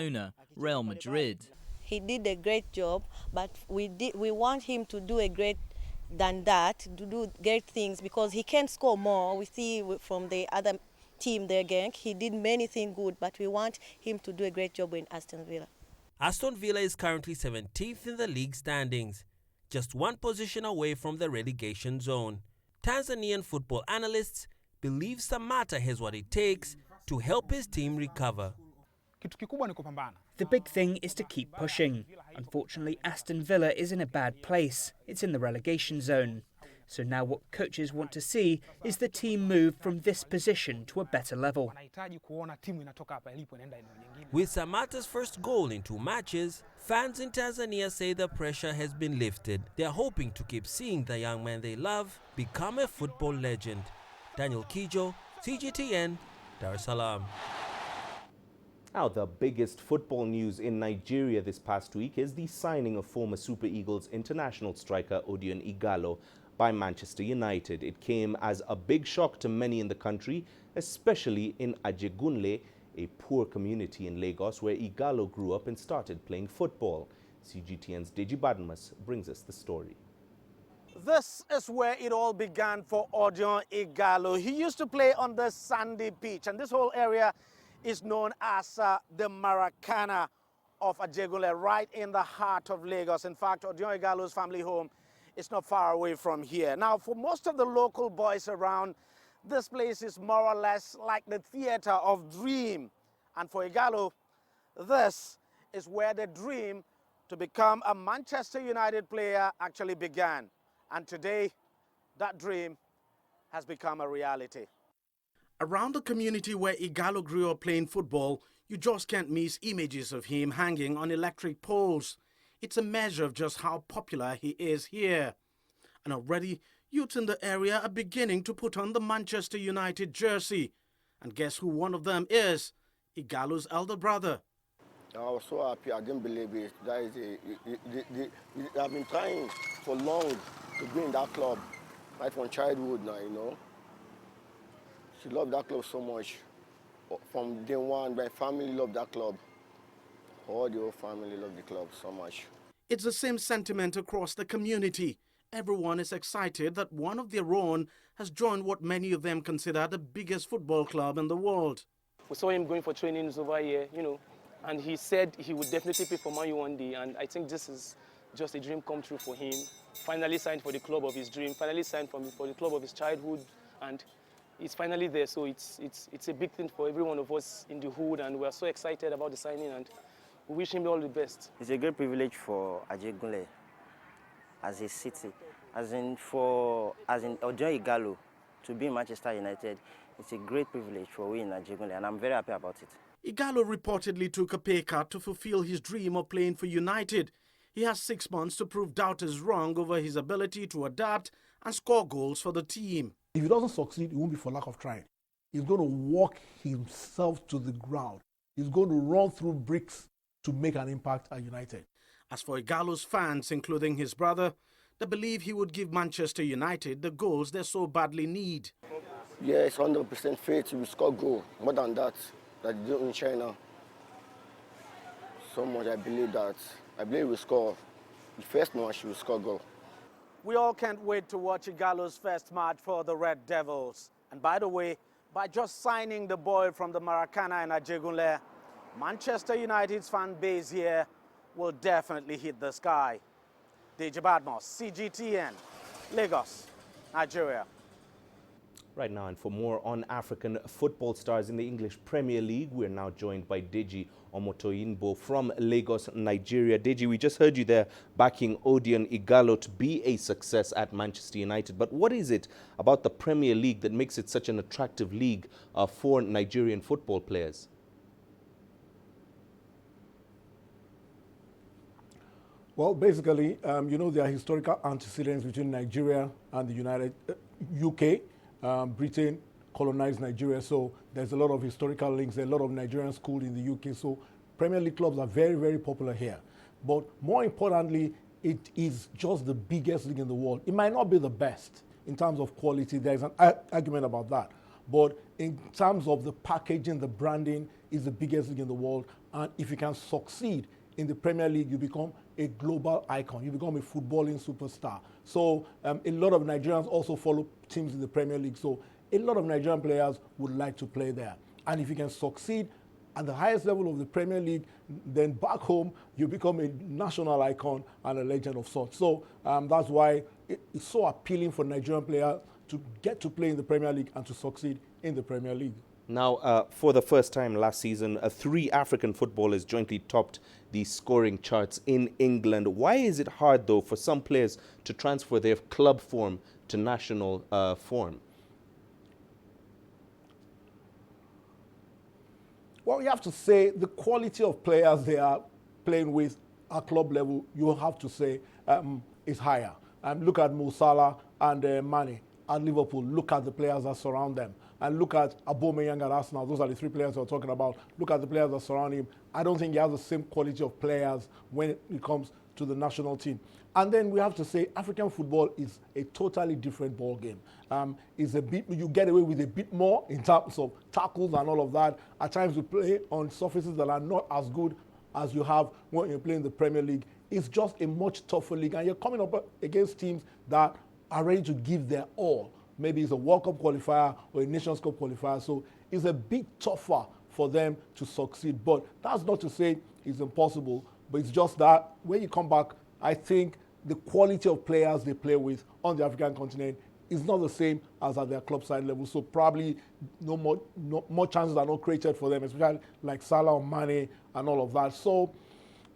owner, Real Madrid. He did a great job, but we want him to do a great than that, to do great things, because he can score more. We see from the other team there, Genk, he did many things good, but we want him to do a great job in Aston Villa. Aston Villa is currently 17th in the league standings, just one position away from the relegation zone. Tanzanian football analysts believe Samatta has what it takes to help his team recover. The big thing is to keep pushing. Unfortunately, Aston Villa is in a bad place. It's in the relegation zone. So now what coaches want to see is the team move from this position to a better level. With Samatta's first goal in 2 matches, fans in Tanzania say the pressure has been lifted. They're hoping to keep seeing the young man they love become a football legend. Daniel Kijo, CGTN, Dar es Salaam. Now, the biggest football news in Nigeria this past week is the signing of former Super Eagles international striker Odion Ighalo by Manchester United. It came as a big shock to many in the country, especially in Ajegunle, a poor community in Lagos where Ighalo grew up and started playing football. CGTN's Deji Badmus brings us the story. This is where it all began for Odion Ighalo. He used to play on the sandy beach, and this whole area is known as the Maracana of Ajegunle, right in the heart of Lagos. In fact, Odion Ighalo's family home is not far away from here. Now, for most of the local boys around, this place is more or less like the theater of dream. And for Ighalo, this is where the dream to become a Manchester United player actually began. And today, that dream has become a reality. Around the community where Ighalo grew up playing football, you just can't miss images of him hanging on electric poles. It's a measure of just how popular he is here. And already, youths in the area are beginning to put on the Manchester United jersey. And guess who one of them is? Ighalo's elder brother. I was so happy, I didn't believe it. I've been trying for long to be in that club, right from childhood now, you know. She loved that club so much. From day one, my family loved that club. All the whole family loved the club so much. It's the same sentiment across the community. Everyone is excited that one of their own has joined what many of them consider the biggest football club in the world. We saw him going for trainings over here, and he said he would definitely play for Man U one day, and I think this is just a dream come true for him. Finally signed for the club of his dream, finally signed for the club of his childhood, and he's finally there. So it's a big thing for every one of us in the hood, and we're so excited about the signing, and we wish him all the best. It's a great privilege for Ajegunle as a city, as in Odion Ighalo to be in Manchester United. It's a great privilege for we in Ajegunle, and I'm very happy about it. Ighalo reportedly took a pay cut to fulfill his dream of playing for United. He has 6 months to prove doubters wrong over his ability to adapt and score goals for the team. If he doesn't succeed, it won't be for lack of trying. He's going to walk himself to the ground. He's going to run through bricks to make an impact at United. As for Ighalo's fans, including his brother, they believe he would give Manchester United the goals they so badly need. Yes, 100% faith he will score goal. More than that they do in China. So much I believe that. I believe he will score. The first match he will score goal. We all can't wait to watch Ighalo's first match for the Red Devils. And by the way, by just signing the boy from the Maracana in Ajegunle, Manchester United's fan base here will definitely hit the sky. Deji Badmus, CGTN, Lagos, Nigeria. Right now, and for more on African football stars in the English Premier League, we're now joined by Deji Omotoyinbo from Lagos, Nigeria. Deji, we just heard you there backing Odion Ighalo to be a success at Manchester United. But what is it about the Premier League that makes it such an attractive league for Nigerian football players? Well, basically, there are historical antecedents between Nigeria and the UK. Britain colonized Nigeria, so there's a lot of historical links. There are a lot of Nigerian schools in the UK, so Premier League clubs are very, very popular here. But more importantly, it is just the biggest league in the world. It might not be the best in terms of quality. There's an argument about that. But in terms of the packaging, the branding, is the biggest league in the world. And if you can succeed in the Premier League, you become a global icon. You become a footballing superstar. So a lot of Nigerians also follow teams in the Premier League. So a lot of Nigerian players would like to play there. And if you can succeed at the highest level of the Premier League, then back home, you become a national icon and a legend of sorts. So that's why it's so appealing for Nigerian players to get to play in the Premier League and to succeed in the Premier League. Now, for the first time last season, 3 African footballers jointly topped the scoring charts in England. Why is it hard, though, for some players to transfer their club form to national form? Well, you have to say the quality of players they are playing with at club level, you have to say, is higher. Look at Mo Salah and Mane at Liverpool. Look at the players that surround them. And look at Aubameyang at Arsenal. Those are the 3 players we're talking about. Look at the players that surround him. I don't think he has the same quality of players when it comes to the national team. And then we have to say African football is a totally different ball game. It's a bit, you get away with a bit more in terms of tackles and all of that. At times we play on surfaces that are not as good as you have when you play in the Premier League. It's just a much tougher league, and you're coming up against teams that are ready to give their all. Maybe it's a World Cup qualifier or a Nations Cup qualifier, so it's a bit tougher for them to succeed. But that's not to say it's impossible, but it's just that when you come back, I think the quality of players they play with on the African continent is not the same as at their club side level. So probably no more chances are not created for them, especially like Salah or Mane and all of that. So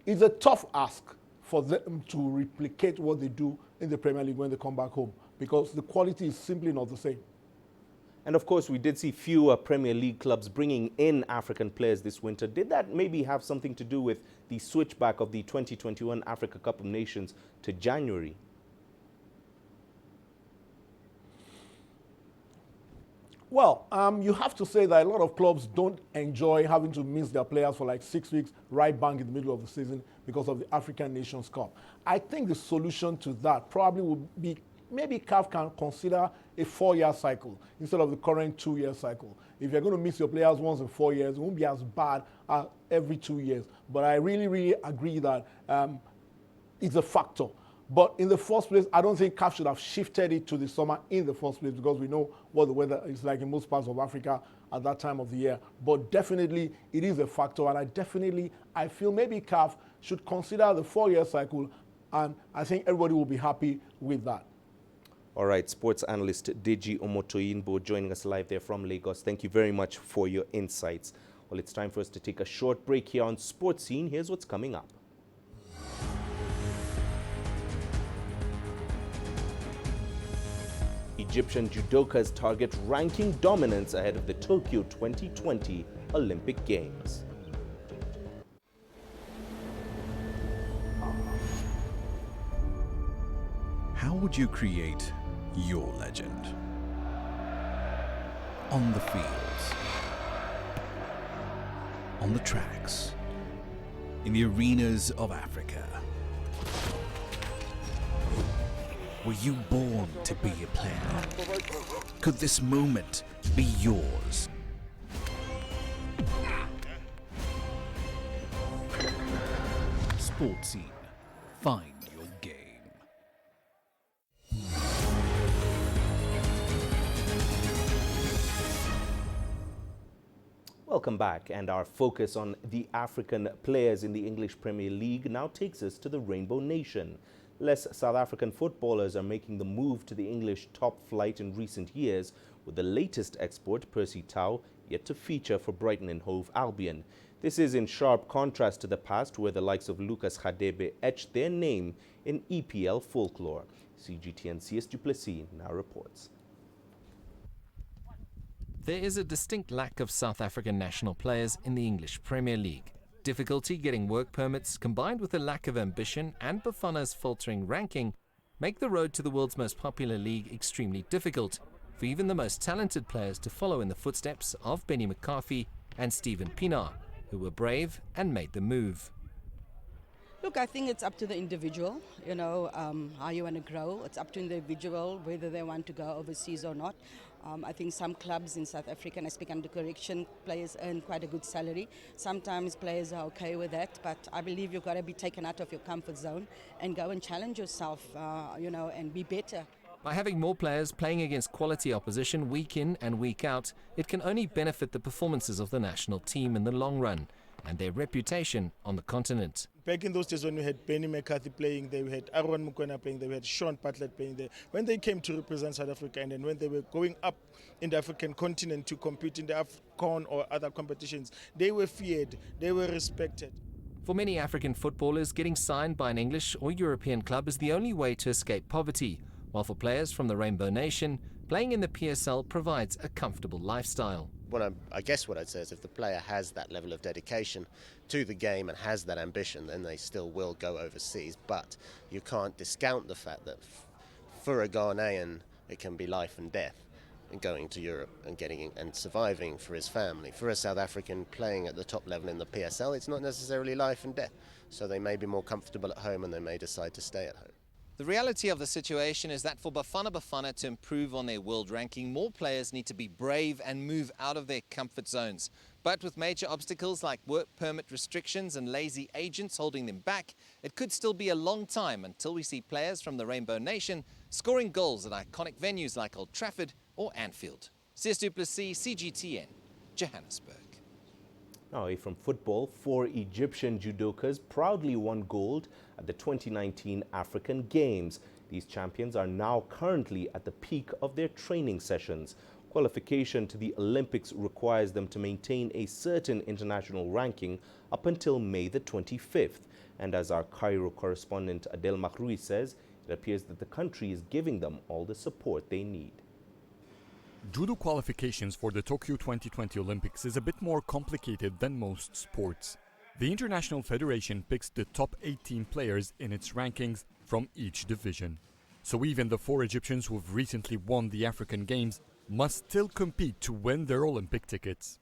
it's a tough ask for them to replicate what they do in the Premier League when they come back home, because the quality is simply not the same. And of course, we did see fewer Premier League clubs bringing in African players this winter. Did that maybe have something to do with the switchback of the 2021 Africa Cup of Nations to January? Well, you have to say that a lot of clubs don't enjoy having to miss their players for like 6 weeks right bang in the middle of the season because of the African Nations Cup. I think the solution to that probably would be maybe CAF can consider a 4-year cycle instead of the current 2-year cycle. If you're going to miss your players once in 4 years, it won't be as bad as every 2 years. But I really, really agree that it's a factor. But in the first place, I don't think CAF should have shifted it to the summer in the first place, because we know what the weather is like in most parts of Africa at that time of the year. But definitely, it is a factor. And I feel maybe CAF should consider the 4-year cycle. And I think everybody will be happy with that. All right, sports analyst Deji Omotoyinbo joining us live there from Lagos. Thank you very much for your insights. Well, it's time for us to take a short break here on Sports Scene. Here's what's coming up. Egyptian judokas target ranking dominance ahead of the Tokyo 2020 Olympic Games. How would you create your legend? On the fields, on the tracks, in the arenas of Africa. Were you born to be a player? Could this moment be yours? Sports Scene. Find your game. Welcome back, and our focus on the African players in the English Premier League now takes us to the Rainbow Nation. Less South African footballers are making the move to the English top flight in recent years, with the latest export, Percy Tau, yet to feature for Brighton and Hove Albion. This is in sharp contrast to the past, where the likes of Lucas Hadebe etched their name in EPL folklore. CGTN CS Duplessis now reports. There is a distinct lack of South African national players in the English Premier League. Difficulty getting work permits, combined with a lack of ambition and Bafana's faltering ranking, make the road to the world's most popular league extremely difficult for even the most talented players to follow in the footsteps of Benny McCarthy and Steven Pienaar, who were brave and made the move. Look, I think it's up to the individual, how you want to grow. It's up to the individual whether they want to go overseas or not. I think some clubs in South Africa, and I speak under correction, players earn quite a good salary. Sometimes players are okay with that, but I believe you've got to be taken out of your comfort zone and go and challenge yourself, and be better. By having more players playing against quality opposition week in and week out, it can only benefit the performances of the national team in the long run and their reputation on the continent. Back in those days when we had Benny McCarthy playing there, we had Aaron Mukwena playing there, we had Sean Bartlett playing there. When they came to represent South Africa and then when they were going up in the African continent to compete in the AFCON or other competitions, they were feared, they were respected. For many African footballers, getting signed by an English or European club is the only way to escape poverty, while for players from the Rainbow Nation, playing in the PSL provides a comfortable lifestyle. I guess what I'd say is if the player has that level of dedication to the game and has that ambition, then they still will go overseas. But you can't discount the fact that for a Ghanaian, it can be life and death in going to Europe and getting and surviving for his family. For a South African playing at the top level in the PSL, it's not necessarily life and death. So they may be more comfortable at home and they may decide to stay at home. The reality of the situation is that for Bafana Bafana to improve on their world ranking, more players need to be brave and move out of their comfort zones. But with major obstacles like work permit restrictions and lazy agents holding them back, it could still be a long time until we see players from the Rainbow Nation scoring goals at iconic venues like Old Trafford or Anfield. CS du Plessis, CGTN, Johannesburg. Now, away from football, 4 Egyptian judokas proudly won gold at the 2019 African Games. These champions are now currently at the peak of their training sessions. Qualification to the Olympics requires them to maintain a certain international ranking up until May the 25th. And as our Cairo correspondent Adel Mahroui says, it appears that the country is giving them all the support they need. Judo qualifications for the Tokyo 2020 Olympics is a bit more complicated than most sports. The International Federation picks the top 18 players in its rankings from each division. So even the 4 Egyptians who have recently won the African Games must still compete to win their Olympic tickets.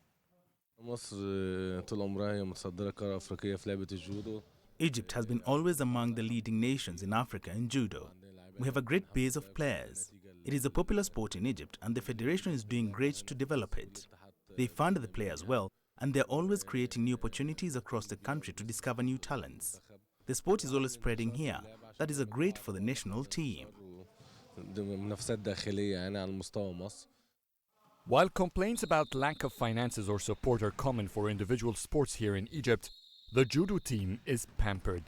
Egypt has been always among the leading nations in Africa in judo. We have a great base of players. It is a popular sport in Egypt and the federation is doing great to develop it. They fund the players well and they're always creating new opportunities across the country to discover new talents. The sport is always spreading here. That is a great for the national team. While complaints about lack of finances or support are common for individual sports here in Egypt, the judo team is pampered.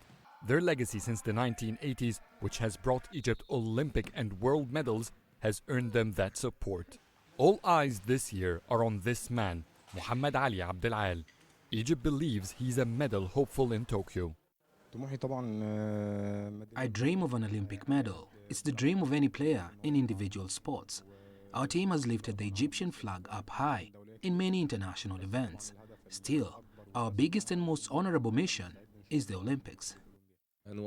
Their legacy since the 1980s, which has brought Egypt Olympic and world medals, has earned them that support. All eyes this year are on this man, Muhammad Ali Abdel Al. Egypt believes he's a medal hopeful in Tokyo. I dream of an Olympic medal. It's the dream of any player in individual sports. Our team has lifted the Egyptian flag up high in many international events. Still, our biggest and most honorable mission is the Olympics. In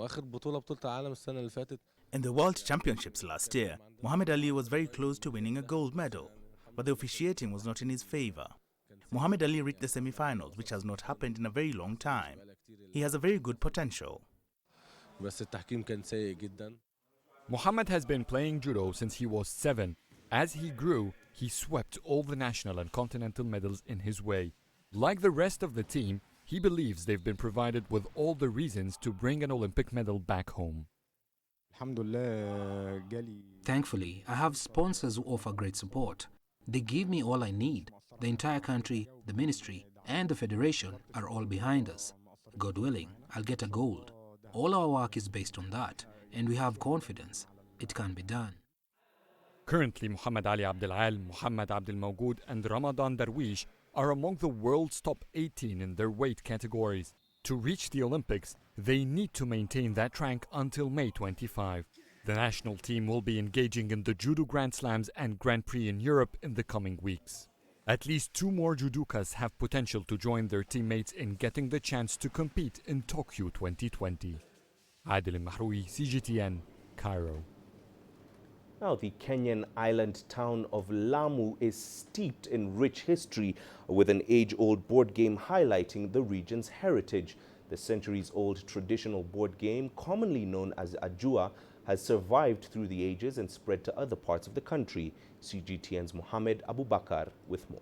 the World Championships last year, Muhammad Ali was very close to winning a gold medal, but the officiating was not in his favor. Muhammad Ali reached the semi-finals, which has not happened in a very long time. He has a very good potential. Muhammad has been playing judo since he was 7. As he grew, he swept all the national and continental medals in his way. Like the rest of the team, he believes they've been provided with all the reasons to bring an Olympic medal back home. Thankfully, I have sponsors who offer great support. They give me all I need. The entire country, the ministry, and the federation are all behind us. God willing, I'll get a gold. All our work is based on that, and we have confidence. It can be done. Currently, Muhammad Ali Abdel Al, Muhammad Abdel Mawgood, and Ramadan Darwish are among the world's top 18 in their weight categories. To reach the Olympics, they need to maintain that rank until May 25. The national team will be engaging in the Judo Grand Slams and Grand Prix in Europe in the coming weeks. At least 2 more judokas have potential to join their teammates in getting the chance to compete in Tokyo 2020. Adel Mahroui, CGTN, Cairo. Now, the Kenyan island town of Lamu is steeped in rich history with an age-old board game highlighting the region's heritage. The centuries-old traditional board game, commonly known as Ajua, has survived through the ages and spread to other parts of the country. CGTN's Mohammed Abubakar with more.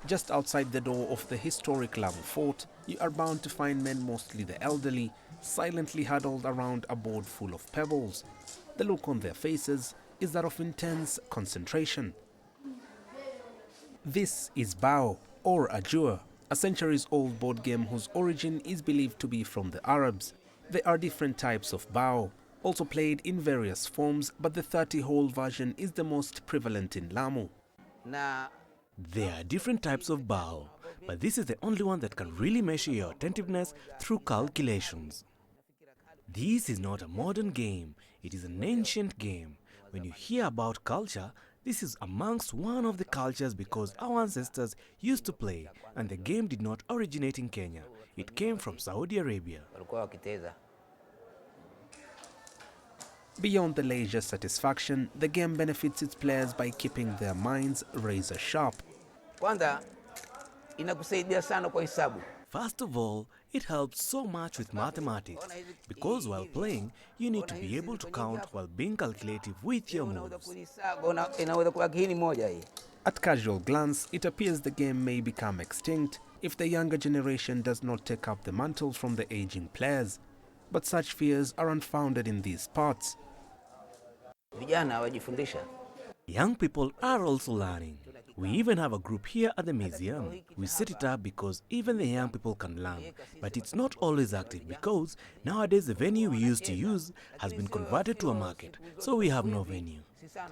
Just outside the door of the historic Lamu Fort, you are bound to find men, mostly the elderly, silently huddled around a board full of pebbles. The look on their faces is that of intense concentration. This is Bao, or Ajua, a centuries-old board game whose origin is believed to be from the Arabs. There are different types of Bao, also played in various forms, but the 30-hole version is the most prevalent in Lamu. There are different types of Bao, but this is the only one that can really measure your attentiveness through calculations. This is not a modern game, it is an ancient game. When you hear about culture, this is amongst one of the cultures because our ancestors used to play, and the game did not originate in Kenya. It came from Saudi Arabia. Beyond the leisure satisfaction, the game benefits its players by keeping their minds razor sharp. First of all, it helps so much with mathematics, because while playing, you need to be able to count while being calculative with your moves. At casual glance, it appears the game may become extinct if the younger generation does not take up the mantle from the aging players. But such fears are unfounded in these parts. Young people are also learning. We even have a group here at the museum. We set it up because even the young people can learn, but it's not always active because nowadays the venue we used to use has been converted to a market, so we have no venue.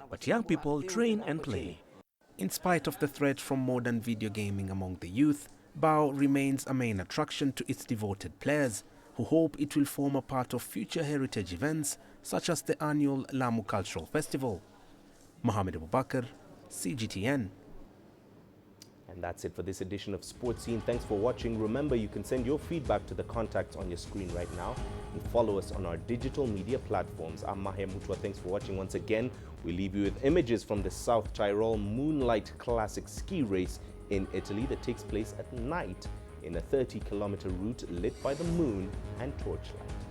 But young people train and play. In spite of the threat from modern video gaming among the youth, Bao remains a main attraction to its devoted players, who hope it will form a part of future heritage events such as the annual Lamu Cultural Festival. Mohammed Abubakar, CGTN. And that's it for this edition of Sports Scene. Thanks for watching. Remember, you can send your feedback to the contacts on your screen right now and follow us on our digital media platforms. I'm Mahia Mutwa. Thanks for watching once again. We leave you with images from the South Tyrol Moonlight Classic ski race in Italy that takes place at night in a 30-kilometer route lit by the moon and torchlight.